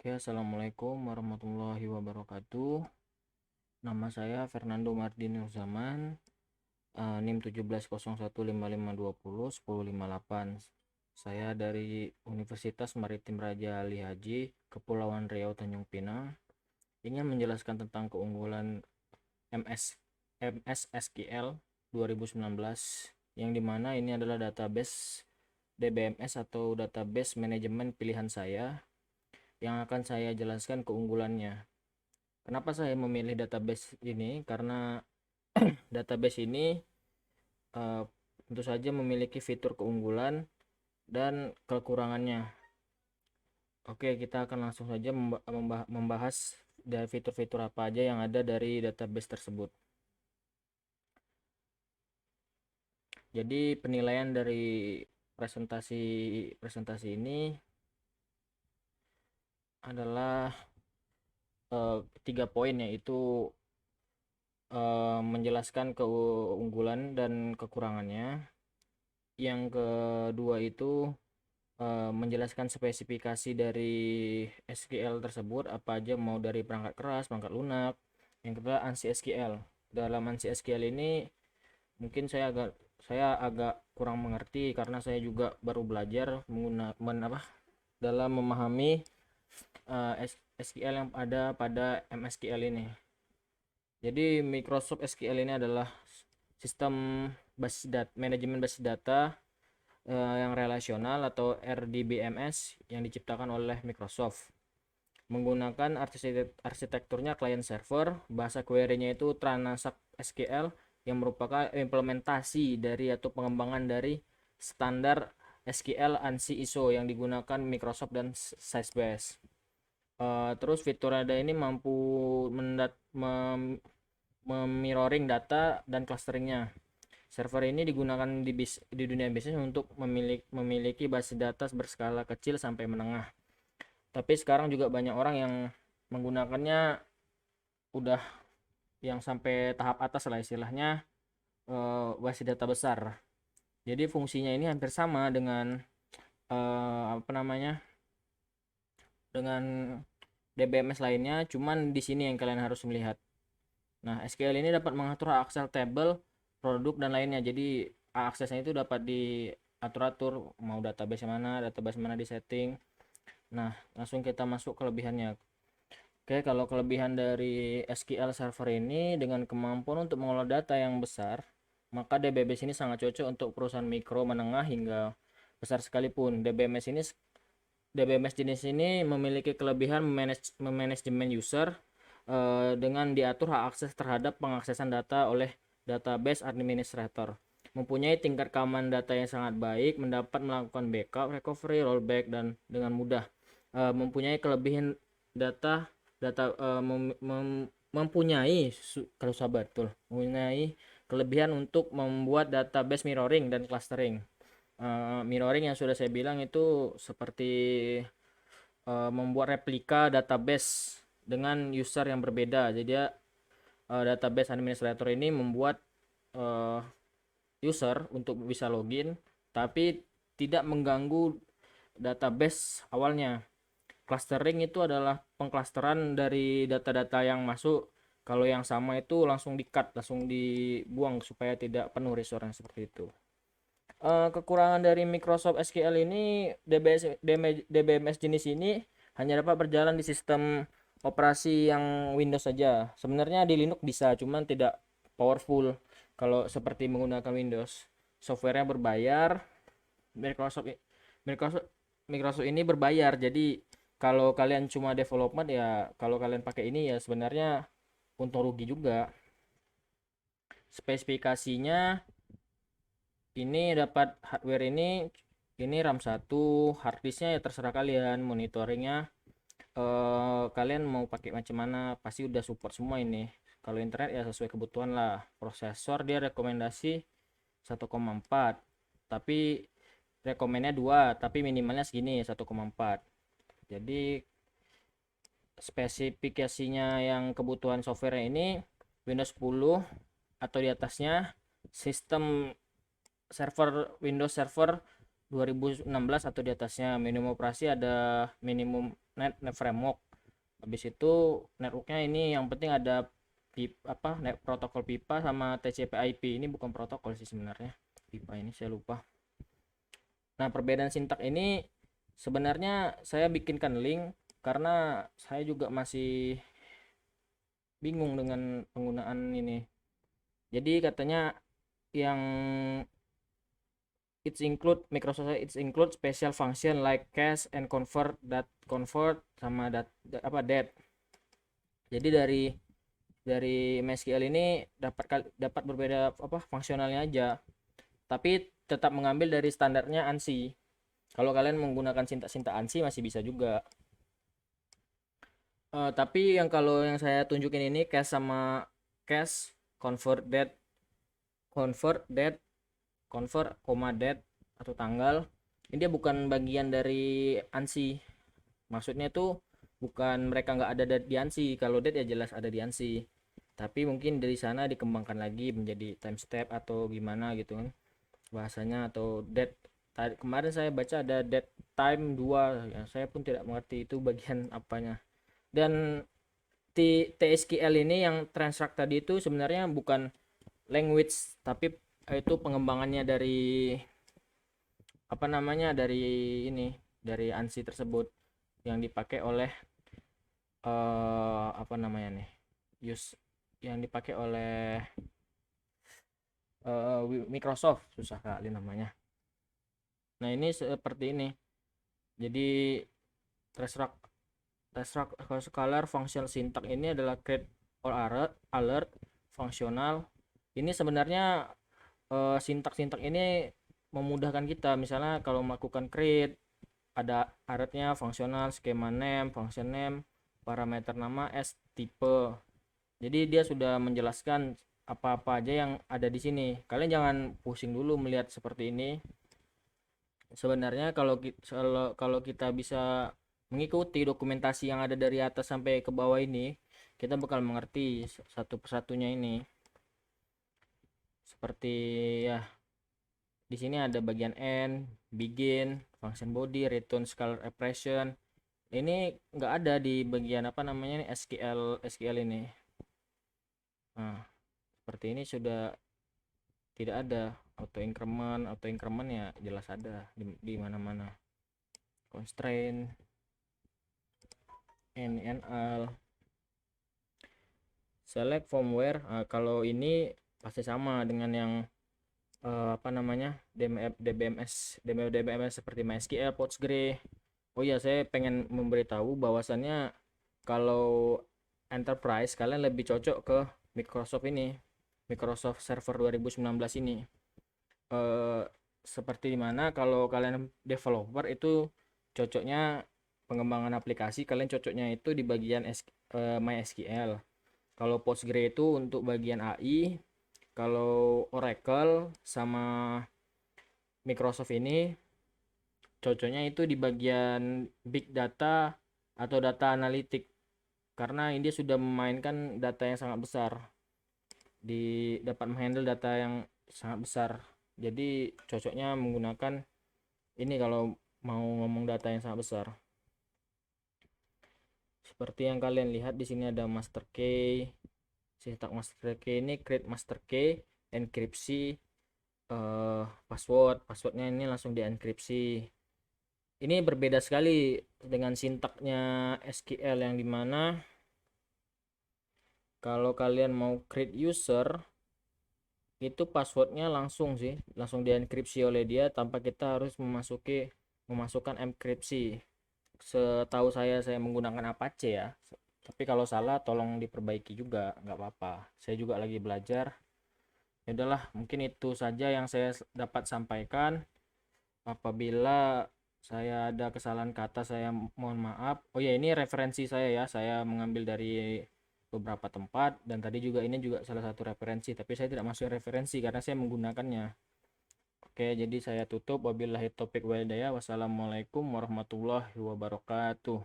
Oke, assalamualaikum warahmatullahi wabarakatuh. Nama saya Fernando Mardini Nurzaman, NIM 170155201058. Saya dari Universitas Maritim Raja Ali Haji, Kepulauan Riau, Tanjung Pinang. Ingin menjelaskan tentang keunggulan MS SQL 2019, yang dimana ini adalah database DBMS atau database manajemen pilihan saya, yang akan saya jelaskan keunggulannya. Kenapa saya memilih database ini? Karena database ini tentu saja memiliki fitur keunggulan dan kekurangannya. Oke, kita akan langsung saja membahas dari fitur-fitur apa aja yang ada dari database tersebut. Jadi penilaian dari presentasi ini adalah 3 poin, yaitu menjelaskan keunggulan dan kekurangannya. Yang kedua itu menjelaskan spesifikasi dari SQL tersebut, apa aja, mau dari perangkat keras, perangkat lunak. Yang kedua ANSI SQL. Dalam ANSI SQL ini mungkin saya agak kurang mengerti karena saya juga baru belajar dalam memahami SQL yang ada pada MSQL ini. Jadi Microsoft SQL ini adalah sistem manajemen basis data yang relasional atau RDBMS yang diciptakan oleh Microsoft. Menggunakan arsitekturnya client server, bahasa query-nya itu Transact SQL yang merupakan implementasi dari atau pengembangan dari standar SQL ANSI ISO yang digunakan Microsoft dan Sysbase. Terus fitur ada ini mampu mirroring data dan clusteringnya. Server ini digunakan di dunia bisnis untuk memiliki basis data berskala kecil sampai menengah. Tapi sekarang juga banyak orang yang menggunakannya udah yang sampai tahap atas lah istilahnya, basis data besar. Jadi fungsinya ini hampir sama dengan dengan DBMS lainnya, cuman di sini yang kalian harus melihat. Nah, SQL ini dapat mengatur Excel table, produk dan lainnya. Jadi aksesnya itu dapat diatur-atur, mau database mana di setting. Nah, langsung kita masuk kelebihannya. Oke, kalau kelebihan dari SQL Server ini dengan kemampuan untuk mengolah data yang besar, maka DBMS ini sangat cocok untuk perusahaan mikro, menengah hingga besar sekalipun. DBMS jenis ini memiliki kelebihan memanajemen user dengan diatur hak akses terhadap pengaksesan data oleh database administrator, mempunyai tingkat keamanan data yang sangat baik, mendapat melakukan backup, recovery, rollback dan dengan mudah, mempunyai kelebihan mempunyai kalau sahabat betul mempunyai kelebihan untuk membuat database mirroring dan clustering. Mirroring yang sudah saya bilang itu seperti membuat replika database dengan user yang berbeda. Jadi database administrator ini membuat user untuk bisa login tapi tidak mengganggu database awalnya. Clustering itu adalah pengklasteran dari data-data yang masuk. Kalau yang sama itu langsung di-cut, langsung dibuang supaya tidak penuh resource seperti itu. Kekurangan dari Microsoft SQL ini, DBMS jenis ini hanya dapat berjalan di sistem operasi yang Windows saja. Sebenarnya di Linux bisa, cuman tidak powerful kalau seperti menggunakan Windows. Softwarenya berbayar. Microsoft Microsoft Microsoft ini berbayar. Jadi kalau kalian cuma development, ya kalau kalian pakai ini ya sebenarnya untung rugi juga. Spesifikasinya ini dapat hardware ini RAM 1, hard disknya ya terserah kalian, monitoringnya kalian mau pakai macam mana, pasti udah support semua ini. Kalau internet ya sesuai kebutuhan lah. Prosesor dia rekomendasi 1,4, tapi rekomennya 2, tapi minimalnya segini 1,4. Jadi spesifikasinya yang kebutuhan software ini Windows 10 atau di atasnya, sistem Windows Server 2016 atau di atasnya, minimum operasi ada minimum net framework. Habis itu networknya ini yang penting ada protokol pipa sama TCP/IP. Ini bukan protokol sih sebenarnya, pipa ini saya lupa. Nah, perbedaan sintak ini sebenarnya saya bikinkan link karena saya juga masih bingung dengan penggunaan ini. Jadi katanya yang Microsoft include special function like cache and convert sama dat. Jadi dari MySQL ini dapat berbeda fungsionalnya aja, tapi tetap mengambil dari standarnya ANSI. Kalau kalian menggunakan sintak ANSI masih bisa juga. Tapi kalau yang saya tunjukin ini cache sama cache convert date koma date atau tanggal, ini dia bukan bagian dari ANSI. Maksudnya tuh bukan mereka nggak ada di ANSI. Kalau date ya jelas ada di ANSI, tapi mungkin dari sana dikembangkan lagi menjadi time step atau gimana gitu kan bahasanya. Atau date, kemarin saya baca ada date time 2 ya, saya pun tidak mengerti itu bagian apanya. Dan TSQL ini yang transact tadi itu sebenarnya bukan language, tapi itu pengembangannya dari dari ANSI tersebut yang dipakai oleh yang dipakai oleh Microsoft, susah kali namanya. Nah, ini seperti ini. Jadi transact scalar function syntax ini adalah create or alert fungsional. Ini sebenarnya sintak ini memudahkan kita. Misalnya kalau melakukan create, ada alertnya, fungsional, skema name, function name, parameter nama, s tipe. Jadi dia sudah menjelaskan apa-apa aja yang ada di sini. Kalian jangan pusing dulu melihat seperti ini. Sebenarnya kalau kita bisa mengikuti dokumentasi yang ada dari atas sampai ke bawah ini, kita bakal mengerti satu persatunya ini. Seperti ya, di sini ada bagian end, begin, function body, return scalar expression. Ini nggak ada di bagian SQL ini. Nah, seperti ini sudah tidak ada. Auto increment ya jelas ada di mana-mana. Constraint, NL, select from where. Kalau ini pasti sama dengan yang DBMS seperti MySQL, Postgre. Oh iya, saya pengen memberitahu bahwasannya kalau enterprise kalian lebih cocok ke Microsoft Server 2019 ini. Seperti dimana kalau kalian developer itu cocoknya pengembangan aplikasi, kalian cocoknya itu di bagian MySQL. Kalau Postgre itu untuk bagian AI. Kalau Oracle sama Microsoft ini cocoknya itu di bagian big data atau data analitik, karena ini sudah memainkan data yang sangat besar, dapat menghandle data yang sangat besar. Jadi cocoknya menggunakan ini kalau mau ngomong data yang sangat besar. Seperti yang kalian lihat di sini ada master key. Sintak master key ini create master key, enkripsi, passwordnya ini langsung dienkripsi. Ini berbeda sekali dengan sintaknya SQL yang dimana kalau kalian mau create user itu passwordnya langsung dienkripsi oleh dia tanpa kita harus memasukkan enkripsi. Setahu saya menggunakan Apache ya, tapi kalau salah tolong diperbaiki juga, nggak apa-apa, saya juga lagi belajar. Ya udahlah, mungkin itu saja yang saya dapat sampaikan. Apabila saya ada kesalahan kata, saya mohon maaf. Oh ya, ini referensi saya ya, saya mengambil dari beberapa tempat, dan tadi juga ini juga salah satu referensi, tapi saya tidak masuk referensi karena saya menggunakannya. Oke, jadi saya tutup. Wabillahi taufiq wal hidayah. Wassalamualaikum warahmatullahi wabarakatuh.